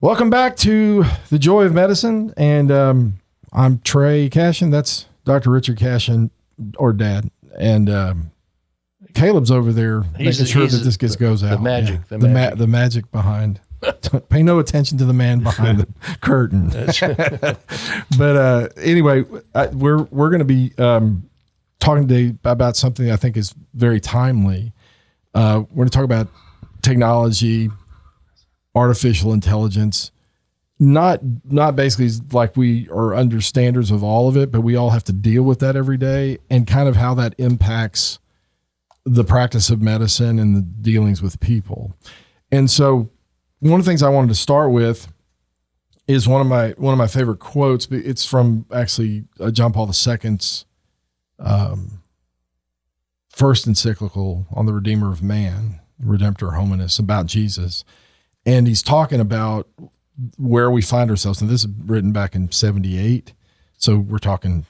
Welcome back to The Joy of Medicine, and I'm Trey Cashion. That's Dr. Richard Cashion, or Dad, and Caleb's over there making sure that this goes out. The magic, yeah. The magic behind. Pay no attention to the man behind the curtain. But anyway, we're going to be talking today about something I think is very timely. We're going to talk about technology, artificial intelligence, not basically like we are understanders of all of it, but we all have to deal with that every day, and kind of how that impacts the practice of medicine and the dealings with people. And so one of the things I wanted to start with is one of my favorite quotes. It's from actually John Paul II's first encyclical on the Redeemer of Man, Redemptor Hominis, about Jesus. And he's talking about where we find ourselves. And this is written back in 1978. So we're talking,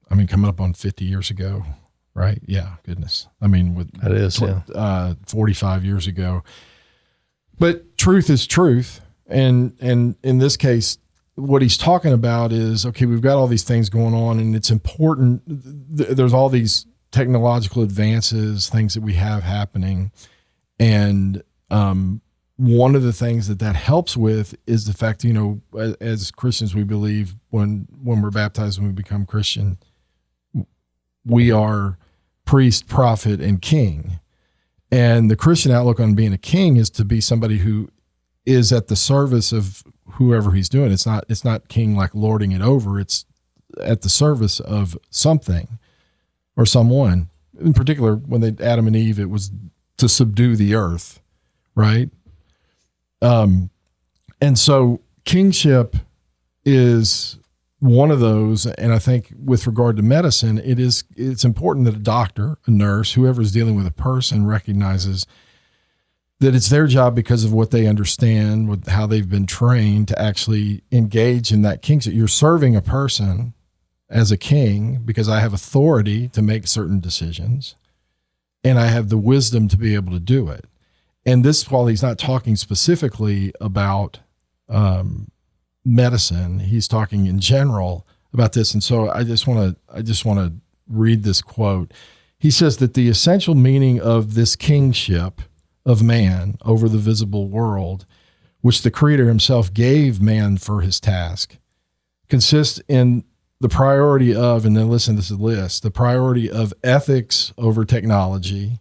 coming up on 50 years ago, right? Yeah, goodness. That is 45 years ago. But truth is truth. And in this case, what he's talking about is, okay, we've got all these things going on, and it's important. There's all these technological advances, things that we have happening. And one of the things that helps with is the fact, as Christians, we believe when we're baptized, when we become Christian, we are priest, prophet, and king. And the Christian outlook on being a king is to be somebody who is at the service of whoever he's doing. It's not king like lording it over. It's at the service of something or someone. In particular, when Adam and Eve, it was to subdue the earth, right? And so kingship is one of those. And I think with regard to medicine, it's important that a doctor, a nurse, whoever's dealing with a person recognizes that it's their job, because of what they understand, with how they've been trained, to actually engage in that kingship. You're serving a person as a king because I have authority to make certain decisions, and I have the wisdom to be able to do it. And this, while he's not talking specifically about medicine, he's talking in general about this. And so I just want to read this quote. He says that the essential meaning of this kingship of man over the visible world, which the Creator himself gave man for his task, consists in the priority of, and then listen, this is a list, the priority of ethics over technology,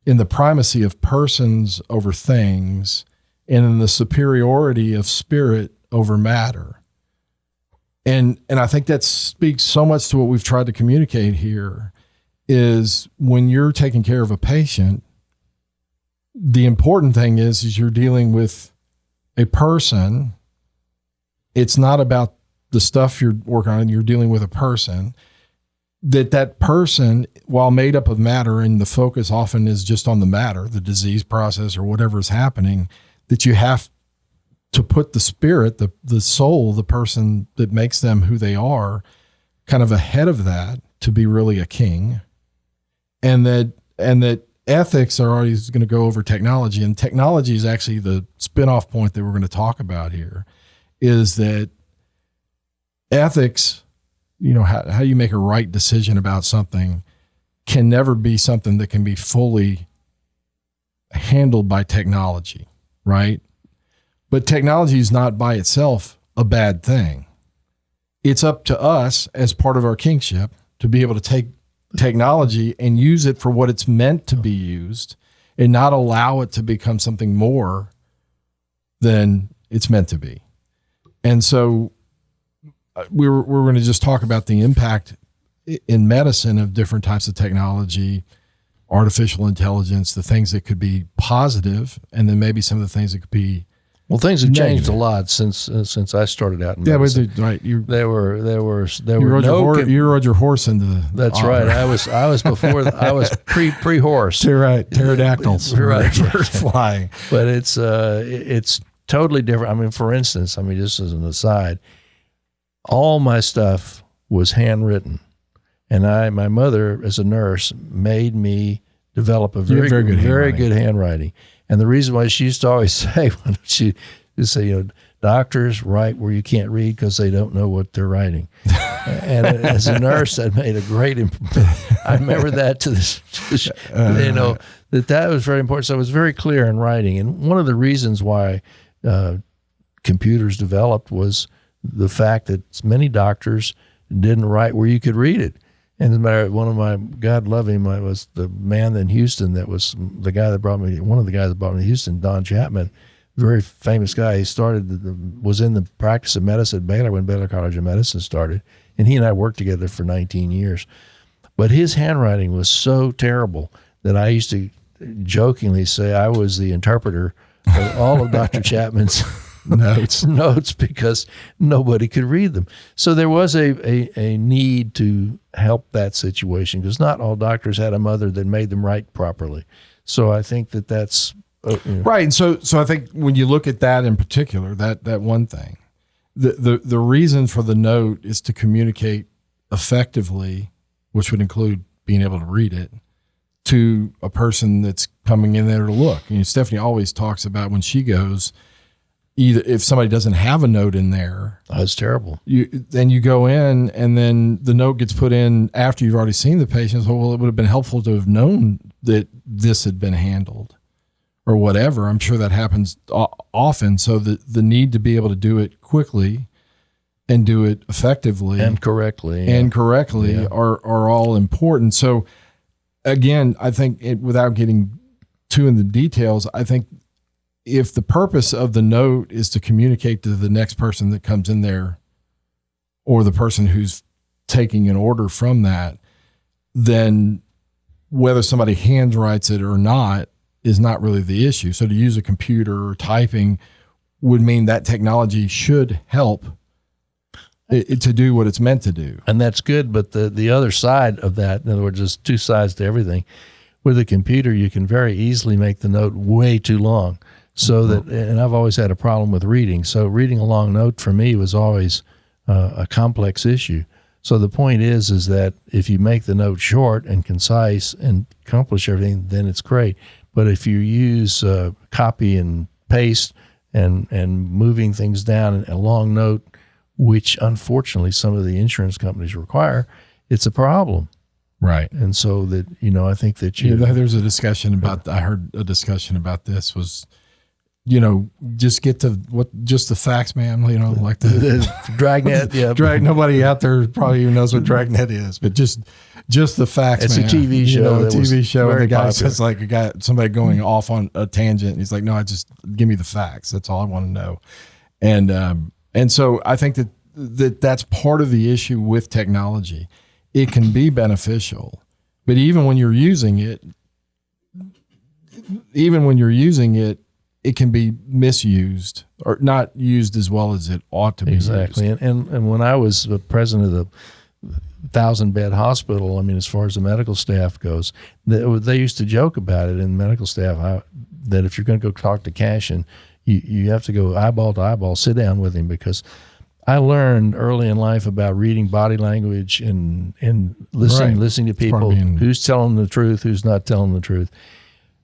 in the primacy of persons over things, and in the superiority of spirit over matter. And I think that speaks so much to what we've tried to communicate here, is when you're taking care of a patient, the important thing is you're dealing with a person. It's not about the stuff you're working on. You're dealing with a person. That person, while made up of matter, and the focus often is just on the matter, the disease process or whatever is happening, that you have to put the spirit, the soul, the person that makes them who they are, kind of ahead of that to be really a king. And that ethics are always going to go over technology. And technology is actually the spin-off point that we're going to talk about here, is that ethics, how you make a right decision about something, can never be something that can be fully handled by technology, right? But technology is not by itself a bad thing. It's up to us as part of our kingship to be able to take technology and use it for what it's meant to be used, and not allow it to become something more than it's meant to be. And so we're going to just talk about the impact in medicine of different types of technology, artificial intelligence, the things that could be positive, and then maybe some of the things that could be things have changed a lot since I started out in medicine. Yeah, right. You rode your horse into the. That's right. I was before. I was pre-horse. Right. Pterodactyls. Right. Flying. But it's totally different. For instance, just as an aside, all my stuff was handwritten, and my mother, as a nurse, made me develop a very good handwriting. And the reason why she used to always say, when she used to say, doctors write where you can't read because they don't know what they're writing. And as a nurse, that made a great I remember that to this, that was very important. So it was very clear in writing. And one of the reasons why computers developed was the fact that many doctors didn't write where you could read it. And as a matter of one of my, God love him, was the man in Houston that was the guy that brought me, one of the guys that brought me to Houston, Don Chapman, very famous guy. He was in the practice of medicine at Baylor when Baylor College of Medicine started. And he and I worked together for 19 years. But his handwriting was so terrible that I used to jokingly say I was the interpreter of all of Dr. Chapman's notes because nobody could read them. So there was a need to help that situation because not all doctors had a mother that made them write properly. So I think that's right. And so I think when you look at that in particular, that one thing, the reason for the note is to communicate effectively, which would include being able to read it, to a person that's coming in there to look. Stephanie always talks about when she goes, either if somebody doesn't have a note in there, that's terrible. Then you go in and then the note gets put in after you've already seen the patient. So, well, it would have been helpful to have known that this had been handled or whatever. I'm sure that happens often. So the need to be able to do it quickly and do it effectively and correctly are all important. So again, I think without getting too in the details, I think if the purpose of the note is to communicate to the next person that comes in there or the person who's taking an order from that, then whether somebody handwrites it or not is not really the issue. So to use a computer or typing would mean that technology should help it to do what it's meant to do. And that's good. But the other side of that, in other words, there's two sides to everything. With a computer, you can very easily make the note way too long. So that, and I've always had a problem with reading. So reading a long note for me was always a complex issue. So the point is that if you make the note short and concise and accomplish everything, then it's great. But if you use copy and paste and moving things down in a long note, which unfortunately some of the insurance companies require, it's a problem. Right. And so that, I think that there's a discussion about, I heard a discussion about this was, just get to just the facts, man, like the Dragnet. Yeah. Nobody out there probably even knows what Dragnet is, but just the facts, it's man. It's a TV show. A TV show. And the guy popular. says somebody going off on a tangent. And he's like, no, give me the facts. That's all I want to know. And so I think that's part of the issue with technology. It can be beneficial, but even when you're using it, it can be misused or not used as well as it ought to be. Exactly. Used. And when I was the president of the 1,000-bed hospital, as far as the medical staff goes, they used to joke about it in medical staff that if you're going to go talk to Cashion, you have to go eyeball to eyeball, sit down with him, because I learned early in life about reading body language and listening to people, who's telling the truth, who's not telling the truth.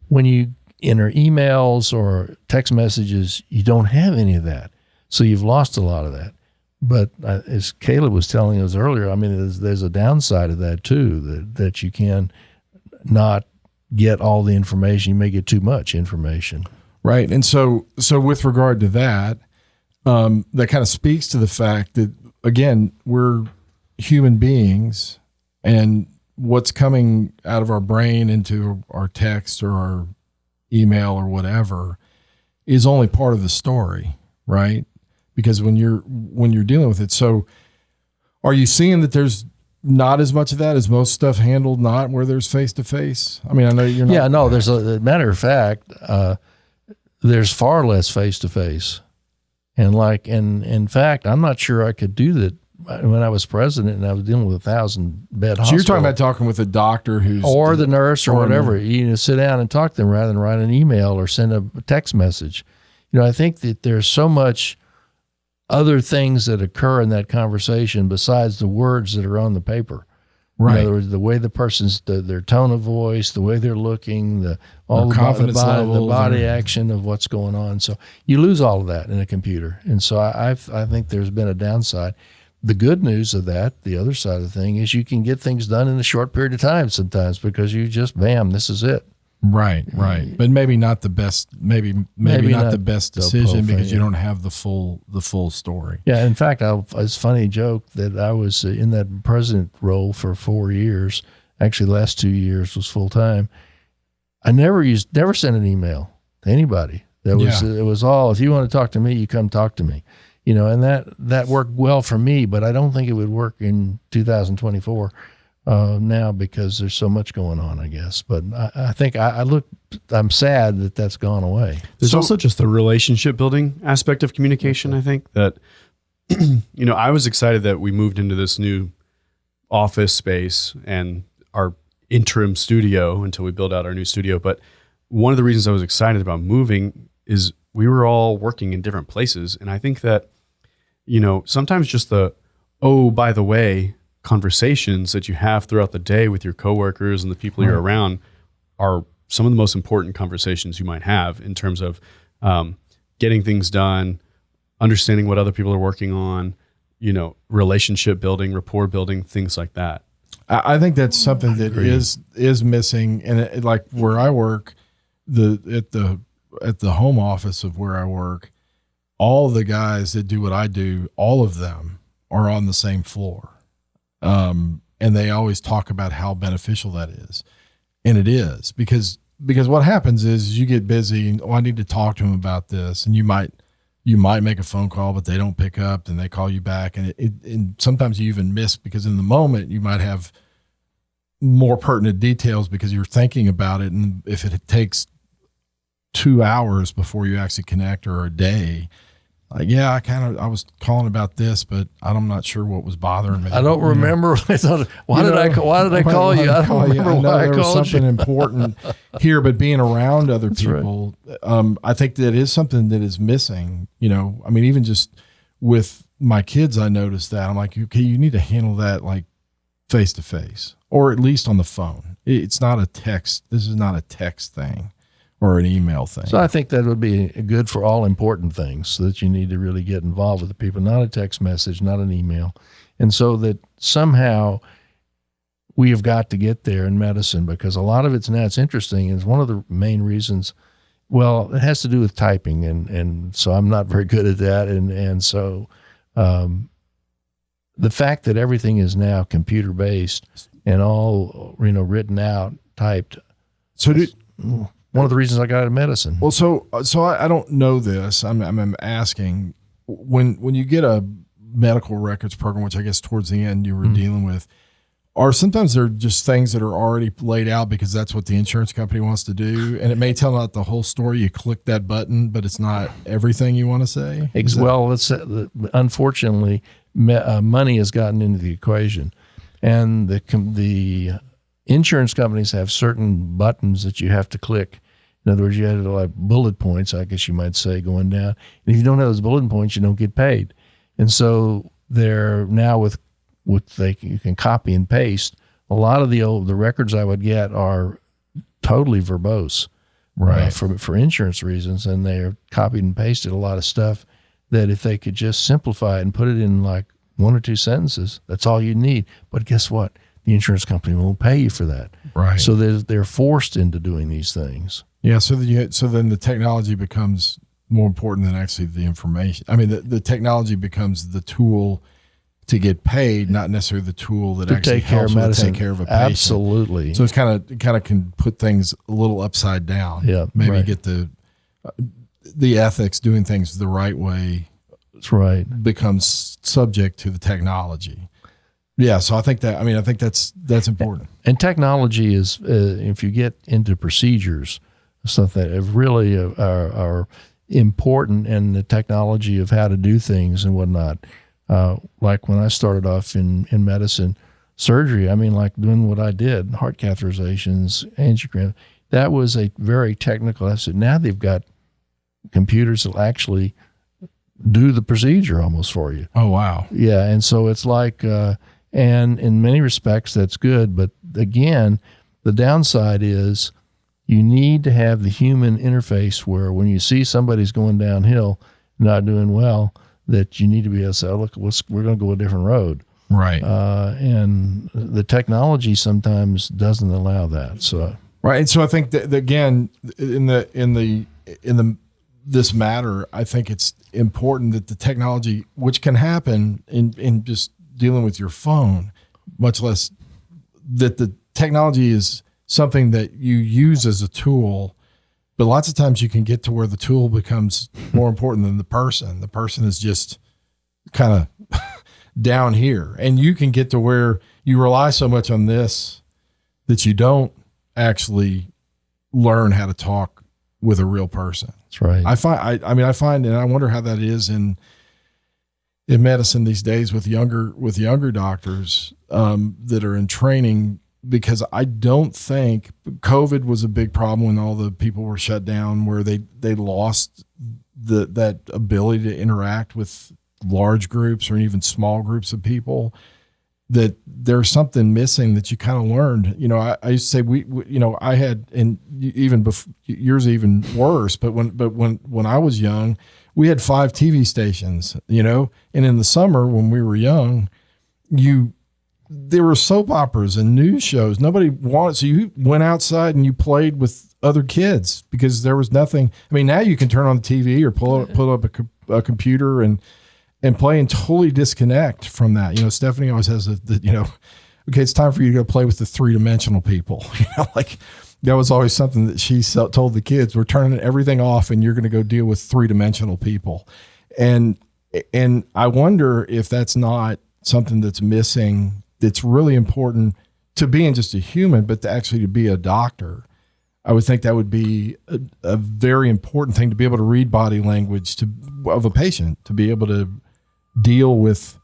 When you enter emails or text messages, you don't have any of that. So you've lost a lot of that. But as Caleb was telling us earlier, there's a downside of that too, that you can not get all the information. You may get too much information. Right. And so with regard to that, that kind of speaks to the fact that, again, we're human beings, and what's coming out of our brain into our text or our email or whatever is only part of the story, right? Because when you're dealing with it. So are you seeing that there's not as much of that? Is most stuff handled not where there's face-to-face? I know you're not. Yeah, no, there's a matter of fact, there's far less face-to-face. And in fact, I'm not sure I could do that when I was president and I was dealing with 1,000-bed hospital. So you're talking about talking with a doctor or the nurse or whatever. You sit down and talk to them rather than write an email or send a text message. I think that there's so much other things that occur in that conversation besides the words that are on the paper. Right. In other words, the way the person's, their tone of voice, the way they're looking, all the confidence body, the levels, body action of what's going on. So you lose all of that in a computer. And so I think there's been a downside. The good news of that, the other side of the thing, is you can get things done in a short period of time sometimes because you just, bam, this is it. Right. But maybe not the best. Maybe not the best decision because you don't have the full story. Yeah. In fact, it's a funny joke that I was in that president role for 4 years. Actually, the last 2 years was full time. I never sent an email to anybody. It was all, if you want to talk to me, you come talk to me. And that worked well for me, but I don't think it would work in 2024 now because there's so much going on, I guess. But I think I'm sad that that's gone away. There's also just the relationship building aspect of communication. I think that, I was excited that we moved into this new office space and our interim studio until we build out our new studio. But one of the reasons I was excited about moving is we were all working in different places. And I think that, sometimes just by the way, conversations that you have throughout the day with your coworkers and the people you're around are some of the most important conversations you might have in terms of getting things done, understanding what other people are working on, relationship building, rapport building, things like that. I think that's something that is missing. And like where I work, at the home office of where I work, all the guys that do what I do, all of them are on the same floor. And they always talk about how beneficial that is. And it is because what happens is you get busy and, I need to talk to them about this. And you might make a phone call, but they don't pick up, then they call you back. And sometimes you even miss because in the moment you might have more pertinent details because you're thinking about it. And if it takes 2 hours before you actually connect or a day, I was calling about this, but I'm not sure what was bothering me. I don't remember. I thought, why did I call you? I don't remember why I called you. There was something important here, but being around other people, I think that is something that is missing. Even just with my kids, I noticed that. I'm like, okay, you need to handle that like face to face or at least on the phone. It's not a text. This is not a text thing or an email thing. So I think that would be good for all important things so that you need to really get involved with the people, not a text message, not an email. And so that somehow we have got to get there in medicine because a lot of it's interesting. It's one of the main reasons, it has to do with typing. And so I'm not very good at that. And so the fact that everything is now computer based and all, written out, typed. So one of the reasons I got out of medicine. Well, so I don't know this. I'm asking when you get a medical records program, which I guess towards the end you were dealing with, or sometimes they're just things that are already laid out because that's what the insurance company wants to do, and it may tell out the whole story. You click that button, but it's not everything you want to say. Unfortunately, money has gotten into the equation, and the insurance companies have certain buttons that you have to click. In other words, you have like bullet points, I guess you might say, going down. And if you don't have those bullet points, you don't get paid. And so they're now with you can copy and paste. A lot of the records I would get are totally verbose, right? For insurance reasons, and they're copied and pasted a lot of stuff that if they could just simplify it and put it in like 1 or 2 sentences, that's all you need. But guess what? The insurance company won't pay you for that. Right. So they're forced into doing these things. Yeah. So then the technology becomes more important than actually the information. I mean, the technology becomes the tool to get paid, not necessarily the tool that actually helps to take care of a patient. Absolutely. So it's kind of can put things a little upside down. Yeah. Maybe get the ethics, doing things the right way. That's right. Becomes subject to the technology. Yeah, so I think that's important. And technology is, if you get into procedures, something that really are important, and the technology of how to do things and whatnot. Like when I started off in medicine, surgery, like doing what I did, heart catheterizations, angiogram, that was a very technical aspect. Now they've got computers that actually do the procedure almost for you. Oh, wow. Yeah, and so it's like... And in many respects, that's good. But again, the downside is you need to have the human interface where when you see somebody's going downhill, not doing well, that you need to be able to say, oh, look, we're going to go a different road. Right. And the technology sometimes doesn't allow that. So right. And so I think that again, in this matter, I think it's important that the technology, which can happen in just dealing with your phone, much less that the technology is something that you use as a tool, but lots of times you can get to where the tool becomes more important than the person. The person is just kind of down here, and you can get to where you rely so much on this that you don't actually learn how to talk with a real person. that's right. I find, and I wonder how that is in medicine these days with younger doctors that are in training, because I don't think COVID was a big problem when all the people were shut down, where they lost that ability to interact with large groups or even small groups of people. That there's something missing that you kind of learned. I used to say I had, and even before, yours even worse. But when I was young, we had 5 TV stations. And in the summer when we were young, there were soap operas and news shows. Nobody wanted, so you went outside and you played with other kids because there was nothing. I mean, now you can turn on the TV or pull up a computer and play and totally disconnect from that. Stephanie always has okay, it's time for you to go play with the 3-dimensional people. Like that was always something that she told the kids, we're turning everything off and you're going to go deal with 3-dimensional people. And I wonder if that's not something that's missing, that's really important to being just a human, but to be a doctor. I would think that would be a very important thing, to be able to read body language of a patient, to be able to deal with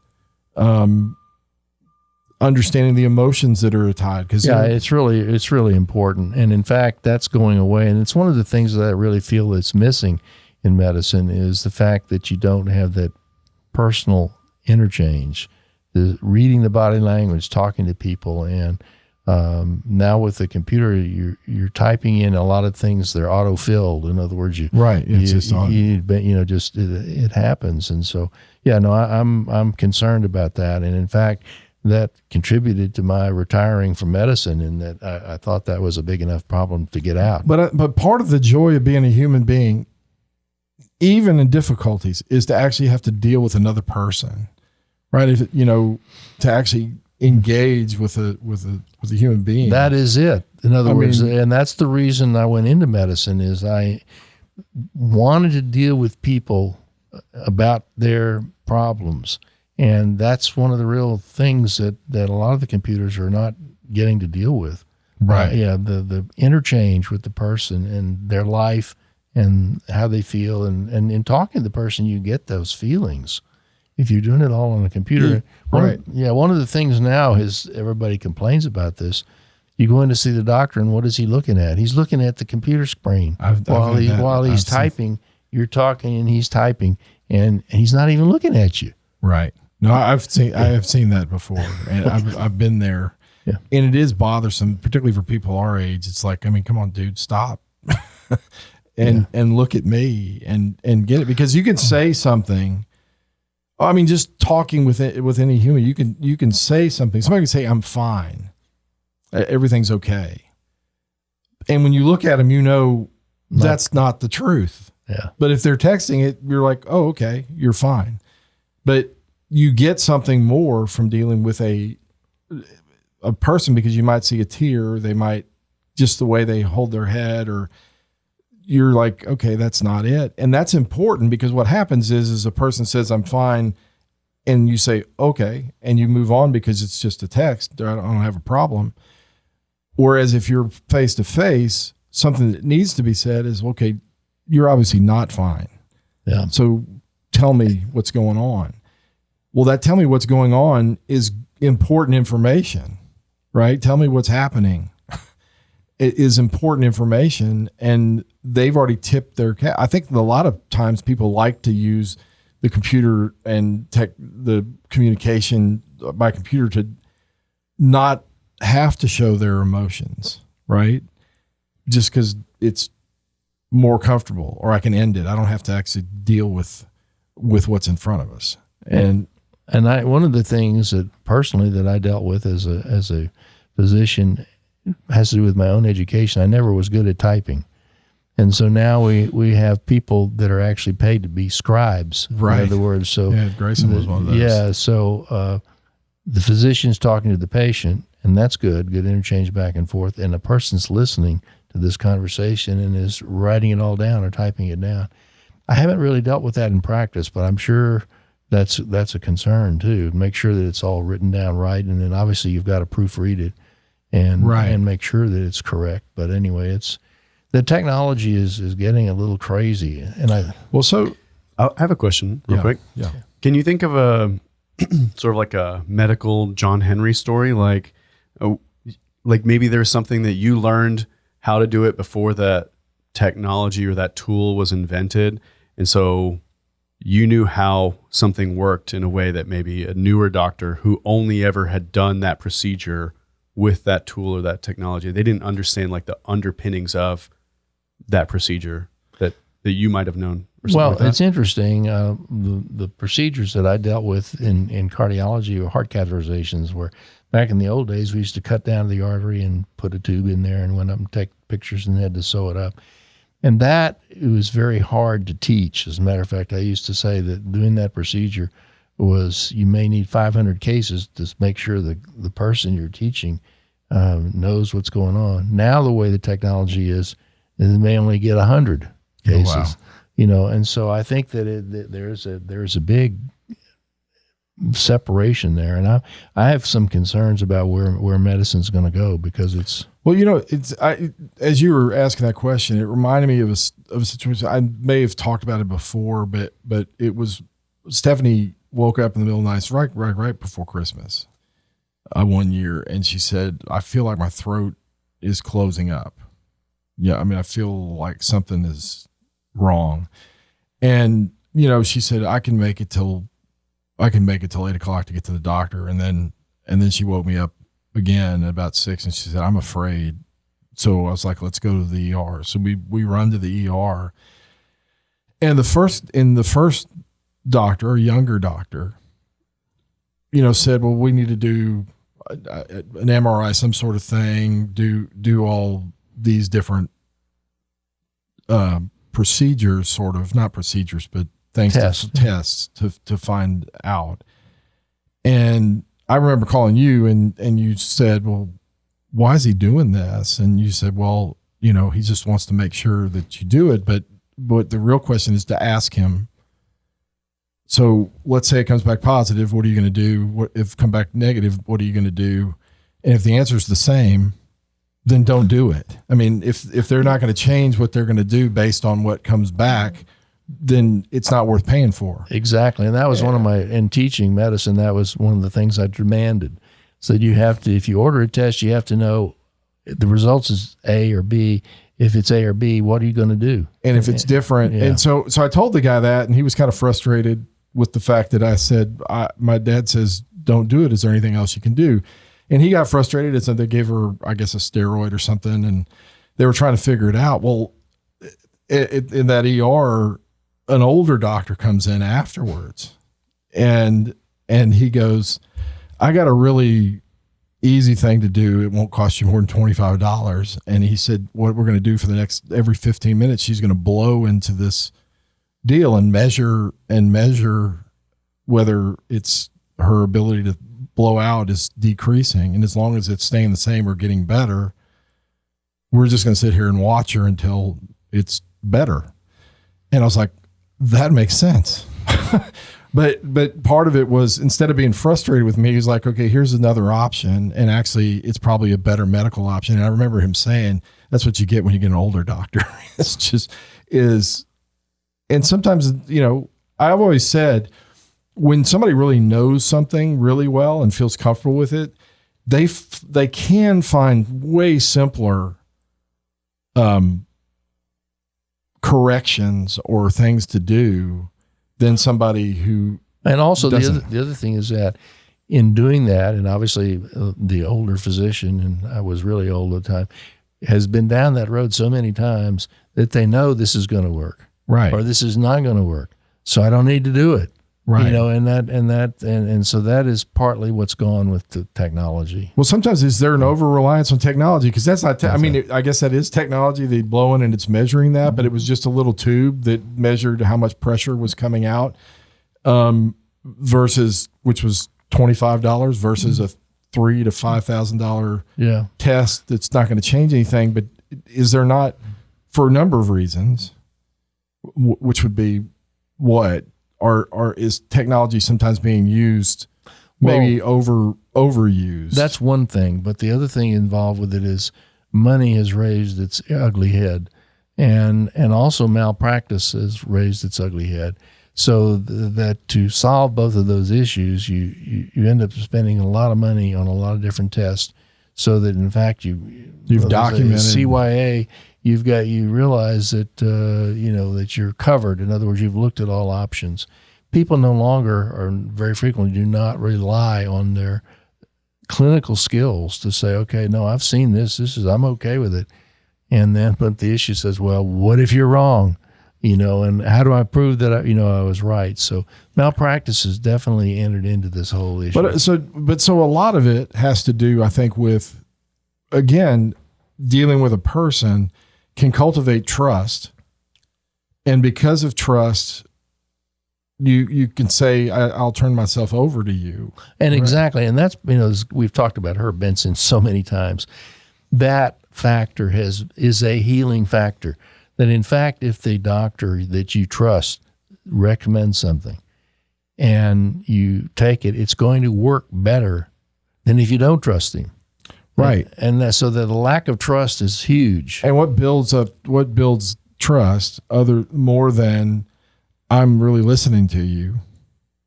understanding the emotions that are tied. It's really important. And in fact, that's going away. And it's one of the things that I really feel that's missing in medicine is the fact that you don't have that personal interchange, the reading the body language, talking to people. And now with the computer, you're typing in a lot of things. They're auto-filled. In other words, it happens. And so, I'm concerned about that. And in fact, that contributed to my retiring from medicine, in that I thought that was a big enough problem to get out. But part of the joy of being a human being, even in difficulties, is to actually have to deal with another person, right? To actually engage with a human being. That is it. In other words, and that's the reason I went into medicine, is I wanted to deal with people about their problems. And that's one of the real things that a lot of the computers are not getting to deal with. Right. The interchange with the person and their life and how they feel. And in talking to the person, you get those feelings. If you're doing it all on a computer. Right. One of the things now is, everybody complains about this. You go in to see the doctor, and what is he looking at? He's looking at the computer screen while he's typing. You're talking and he's typing, and he's not even looking at you. Right. No, I have seen that before, and I've been there. Yeah. And it is bothersome, particularly for people our age. It's like, come on, dude, stop. and look at me and get it, because you can say something. Just talking with any human, you can say something. Somebody can say, I'm fine. Everything's okay. And when you look at them, that's not the truth. Yeah. But if they're texting it, you're like, oh, okay, you're fine. But you get something more from dealing with a person, because you might see a tear, they might, just the way they hold their head, or you're like, okay, that's not it. And that's important, because what happens is a person says, I'm fine, and you say, okay, and you move on because it's just a text. I don't have a problem. Whereas if you're face to face, something that needs to be said is, okay, you're obviously not fine. Yeah. So tell me what's going on. Well, that tell me what's going on is important information, right? Tell me what's happening. It is important information, and they've already tipped their cap. I think a lot of times people like to use the computer and the communication by computer not have to show their emotions, right? Just because it's more comfortable, or I can end it. I don't have to actually deal with what's in front of us. And one of the things that personally that I dealt with as a physician has to do with my own education. I never was good at typing. And so now we have people that are actually paid to be scribes. Right. In other words, so yeah, Grayson was one of those. Yeah. So the physician's talking to the patient, and that's good interchange back and forth. And the person's listening to this conversation and is writing it all down or typing it down. I haven't really dealt with that in practice, but I'm sure that's a concern too. Make sure that it's all written down right, and then obviously you've got to proofread it and make sure that it's correct. But anyway, the technology is getting a little crazy, and I have a question real quick. Yeah. Can you think of a sort of like a medical John Henry story, like maybe there's something that you learned how to do it before that technology or that tool was invented, and so you knew how something worked in a way that maybe a newer doctor who only ever had done that procedure with that tool or that technology, they didn't understand like the underpinnings of that procedure that you might have known. Well, like it's interesting. The procedures that I dealt with in cardiology or heart catheterizations were back in the old days. We used to cut down the artery and put a tube in there and went up and take pictures and had to sew it up. And it was very hard to teach. As a matter of fact, I used to say that doing that procedure you may need 500 cases to make sure the person you're teaching knows what's going on. Now the way the technology is, they may only get 100 cases. Wow. And so I think that there's a big separation there, and I have some concerns about where medicine's going to go, because it's. Well, as you were asking that question, it reminded me of a situation. I may have talked about it before, but it was Stephanie woke up in the middle of the night, right before Christmas, one year, and she said, "I feel like my throat is closing up. Yeah, I mean, I feel like something is wrong." And she said, I can make it till 8:00 to get to the doctor, and then she woke me up again at about 6, and she said, "I'm afraid." So I was like, "Let's go to the ER." So we run to the ER, and the first doctor, a younger doctor, said, "Well, we need to do an MRI, some sort of thing, do all these different procedures, sort of, not procedures, but things, tests to find out." And I remember calling you and you said, "Well, why is he doing this?" And you said, "Well, he just wants to make sure that you do it." But the real question is to ask him, so let's say it comes back positive, what are you going to do? If it come back negative, what are you going to do? And if the answer is the same, then don't do it. I mean, if they're not going to change what they're going to do based on what comes back, then it's not worth paying for. Exactly. And that was one of in teaching medicine, that was one of the things I demanded. So you have to, if you order a test, you have to know the results is A or B. If it's A or B, what are you going to do? And if it's different. Yeah. And so I told the guy that, and he was kind of frustrated with the fact that I said, my dad says, don't do it. Is there anything else you can do? And he got frustrated. And so they gave her, I guess, a steroid or something, and they were trying to figure it out. Well, in that ER, an older doctor comes in afterwards, and he goes, "I got a really easy thing to do. It won't cost you more than $25. And he said, what we're going to do for the next, every 15 minutes, she's going to blow into this deal and measure whether it's her ability to blow out is decreasing. And as long as it's staying the same or getting better, we're just going to sit here and watch her until it's better." And I was like, that makes sense. But part of it was, instead of being frustrated with me, he was like, okay, here's another option. And actually it's probably a better medical option. And I remember him saying, that's what you get when you get an older doctor. It's just and sometimes, I've always said, when somebody really knows something really well and feels comfortable with it, they can find way simpler corrections or things to do than somebody who. And also doesn't. the other thing is that in doing that, and obviously the older physician, and I was really old at the time, has been down that road so many times that they know this is going to work, Right. or this is not going to work. So I don't need to do it. Right. You know, and so that is partly what's gone with the technology. Well, sometimes is there an over-reliance on technology? Because that's not, I guess that is technology, the blowing, and it's measuring that, but it was just a little tube that measured how much pressure was coming out, versus, which was $25 versus a $3,000 to $5,000 test that's not going to change anything. But is there not, for a number of reasons, which would be what? Or is technology sometimes being used, maybe overused? That's one thing, but the other thing involved with it is money has raised its ugly head, and also malpractice has raised its ugly head. So that to solve both of those issues, you end up spending a lot of money on a lot of different tests, so that in fact you've documented CYA. You realize that that you're covered. In other words, you've looked at all options. People no longer, or very frequently, do not rely on their clinical skills to say, okay, no, I've seen this. I'm okay with it. And then, but the issue says, well, what if you're wrong? And how do I prove that I was right? So malpractice has definitely entered into this whole issue. But so a lot of it has to do, I think, with, again, dealing with a person can cultivate trust, and because of trust, you can say, I'll turn myself over to you. And right? Exactly, and that's we've talked about Herb Benson so many times. That factor is a healing factor. That in fact, if the doctor that you trust recommends something, and you take it, it's going to work better than if you don't trust him. Right. So that the lack of trust is huge. And what builds trust more than I'm really listening to you,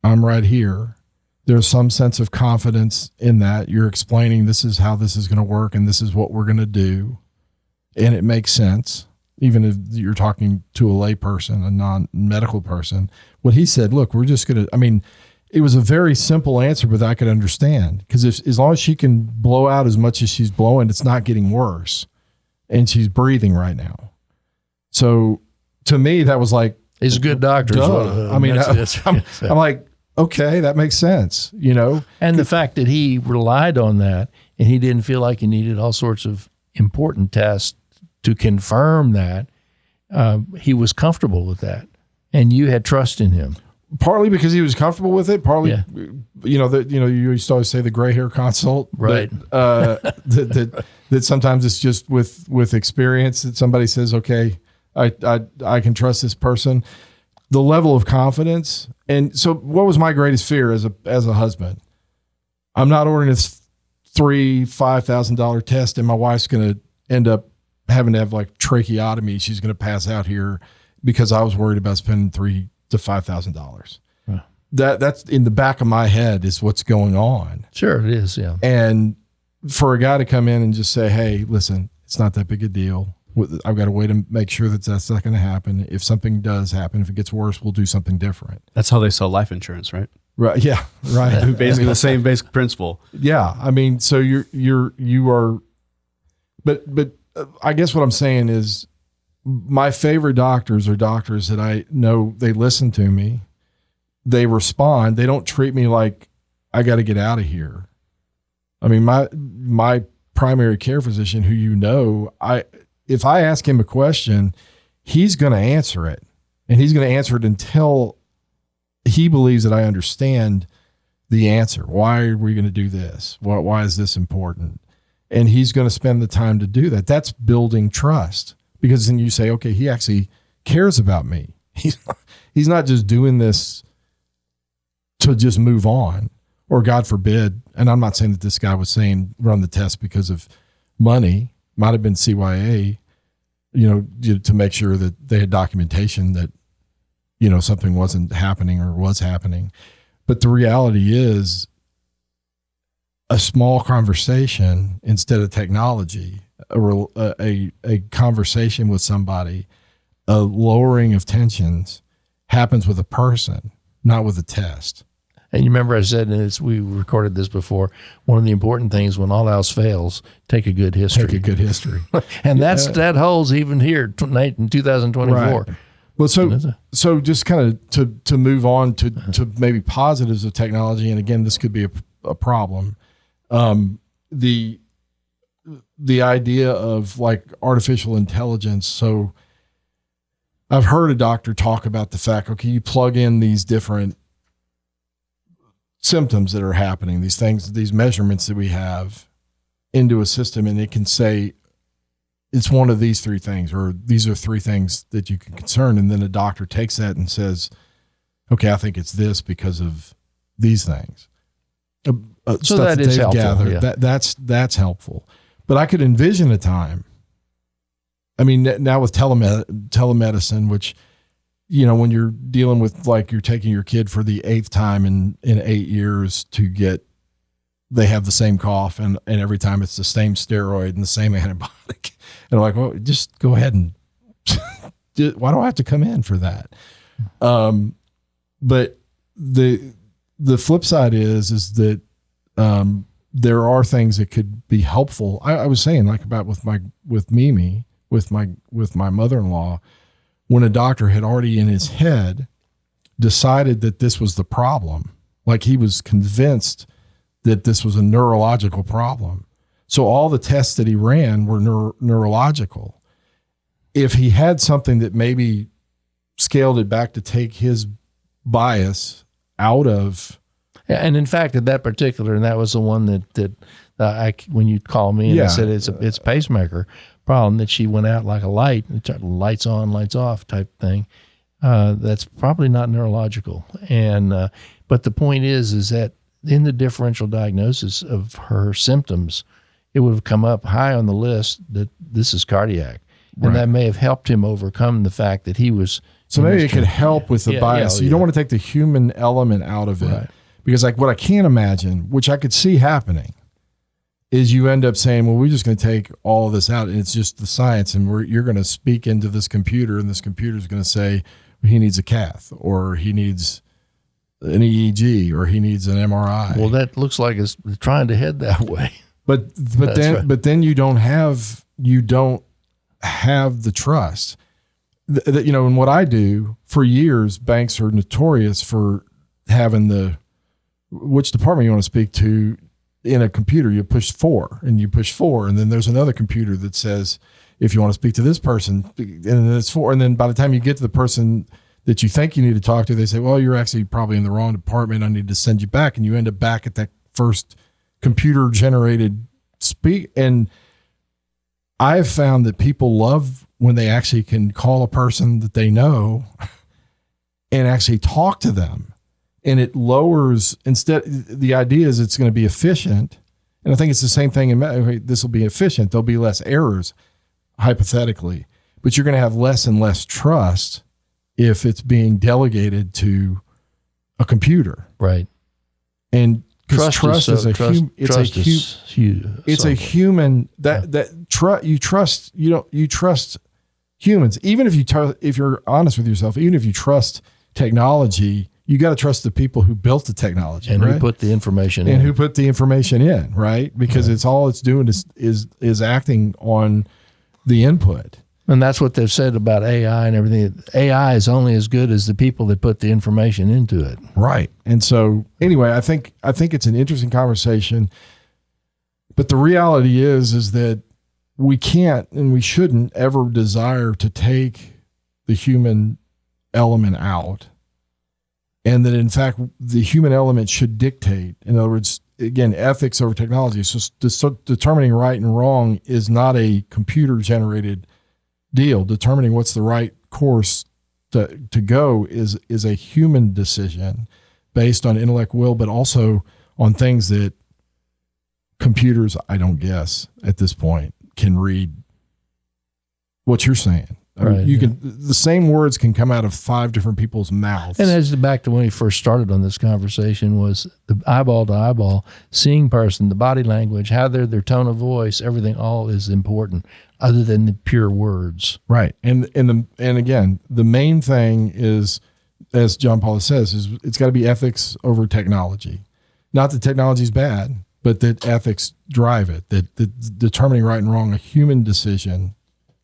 I'm right here. There's some sense of confidence in that. You're explaining this is how this is going to work and this is what we're going to do. And it makes sense. Even if you're talking to a lay person, a non-medical person, what he said, look, we're just going to, it was a very simple answer, but I could understand, because as long as she can blow out as much as she's blowing, it's not getting worse, and she's breathing right now. So to me, that was like, he's a good doctor. I'm like, okay, that makes sense, And the fact that he relied on that, and he didn't feel like he needed all sorts of important tests to confirm that, he was comfortable with that, and you had trust in him. Partly because he was comfortable with it. Partly, you used to always say the gray hair consult, right? That sometimes it's just with experience that somebody says, okay, I can trust this person. The level of confidence, and so what was my greatest fear as a husband? I'm not ordering this $5,000 test, and my wife's going to end up having to have like tracheotomy. She's going to pass out here because I was worried about spending $3,000 to $5,000. Wow. That's in the back of my head is what's going on. Sure, it is. Yeah. And for a guy to come in and just say, "Hey, listen, it's not that big a deal. I've got a way to make sure that's not going to happen. If something does happen, if it gets worse, we'll do something different." That's how they sell life insurance, right? Right. Yeah. Right. Basically the same basic principle. Yeah. So you are, but I guess what I'm saying is, my favorite doctors are doctors that I know they listen to me, they respond, they don't treat me like I got to get out of here. My primary care physician, who if I ask him a question, he's going to answer it, and he's going to answer it until he believes that I understand the answer. Why are we going to do this? Why is this important? And he's going to spend the time to do that. That's building trust. Because then you say, okay, he actually cares about me. He's not just doing this to just move on, or God forbid. And I'm not saying that this guy was saying run the test because of money. Might have been CYA, to make sure that they had documentation that, something wasn't happening or was happening. But the reality is, a small conversation instead of technology, a conversation with somebody, a lowering of tensions happens with a person, not with a test. And you remember I said, and we recorded this before, one of the important things when all else fails, take a good history. Take a good history. And that holds even here in 2024. Right. Well, so just kind of to move on to maybe positives of technology, and again, this could be a problem. The idea of like artificial intelligence. So I've heard a doctor talk about the fact, okay, you plug in these different symptoms that are happening, these things, these measurements that we have into a system, and it can say it's one of these three things, or these are three things that you can concern. And then a doctor takes that and says, okay, I think it's this because of these things. So that is helpful. Gathered, yeah. That's helpful. But I could envision a time, I mean, now with telemedicine, which, when you're dealing with, like, you're taking your kid for the 8th time in 8 years they have the same cough, and every time it's the same steroid and the same antibiotic. And I'm like, well, just go ahead and why do I have to come in for that? But the flip side is that there are things that could be helpful. I was saying, like, about with Mimi, with my mother-in-law, when a doctor had already in his head decided that this was the problem, like he was convinced that this was a neurological problem. So all the tests that he ran were neurological. If he had something that maybe scaled it back to take his bias out of. And in fact, at that particular, and that was the one that when you called me and I said it's pacemaker problem, that she went out like a light, lights on, lights off type thing. That's probably not neurological. And but the point is that in the differential diagnosis of her symptoms, it would have come up high on the list that this is cardiac. And that may have helped him overcome the fact that he was. So maybe it could help with the bias. You don't want to take the human element out of it. Right. Because, like, what I can't imagine, which I could see happening, is you end up saying, well, we're just going to take all of this out, and it's just the science, and you're going to speak into this computer, and this computer is going to say he needs a cath, or he needs an EEG, or he needs an MRI. Well, that looks like it's trying to head that way. But then you don't have the trust. And what I do for years, banks are notorious for having which department you want to speak to in a computer. You push 4, and then there's another computer that says, if you want to speak to this person, and then it's 4. And then by the time you get to the person that you think you need to talk to, they say, well, you're actually probably in the wrong department. I need to send you back. And you end up back at that first computer generated speak. And I've found that people love when they actually can call a person that they know and actually talk to them. And it lowers, the idea is it's going to be efficient. And I think it's the same thing this will be efficient. There'll be less errors, hypothetically, but you're going to have less and less trust if it's being delegated to a computer. Right. And trust is a human. You trust humans. Even if you're honest with yourself, even if you trust technology, you got to trust the people who built the technology, and right? who put the information in, right? Because it's doing is acting on the input. And that's what they've said about AI and everything. AI is only as good as the people that put the information into it. Right. And so anyway, I think it's an interesting conversation, but the reality is that we can't and we shouldn't ever desire to take the human element out. And that, in fact, the human element should dictate. In other words, again, ethics over technology. So determining right and wrong is not a computer-generated deal. Determining what's the right course to go is a human decision based on intellect, will, but also on things that computers, I don't guess, at this point, can read what you're saying. I mean, the same words can come out of 5 different people's mouths. And as back to when we first started on this conversation, was the eyeball to eyeball, seeing person, the body language, how their tone of voice, everything, all is important, other than the pure words. Right. And again, the main thing is as John Paul says, is it's got to be ethics over technology. Not that technology is bad, but that ethics drive it, that determining right and wrong, a human decision,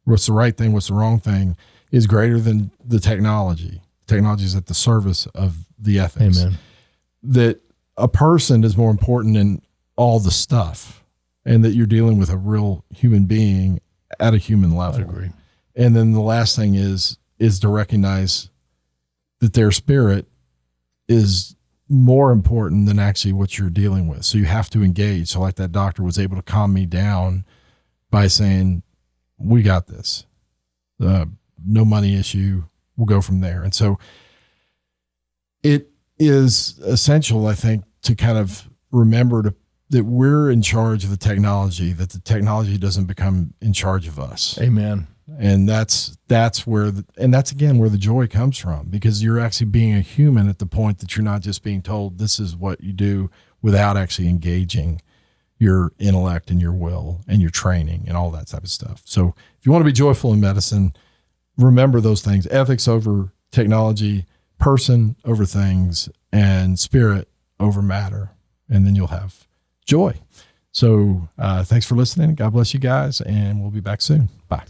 what's the right thing, what's the wrong thing, is greater than the technology. Technology is at the service of the ethics. Amen. That a person is more important than all the stuff, and that you're dealing with a real human being at a human level. I agree. And then the last thing is to recognize that their spirit is more important than actually what you're dealing with. So you have to engage. So like that doctor was able to calm me down by saying, we got this, no money issue. We'll go from there. And so it is essential, I think, to kind of remember that we're in charge of the technology, that the technology doesn't become in charge of us. Amen. And that's where, that's again, where the joy comes from, because you're actually being a human at the point that you're not just being told this is what you do without actually engaging your intellect and your will and your training and all that type of stuff. So if you want to be joyful in medicine, remember those things: ethics over technology, person over things, and spirit over matter. And then you'll have joy. So thanks for listening. God bless you guys. And we'll be back soon. Bye.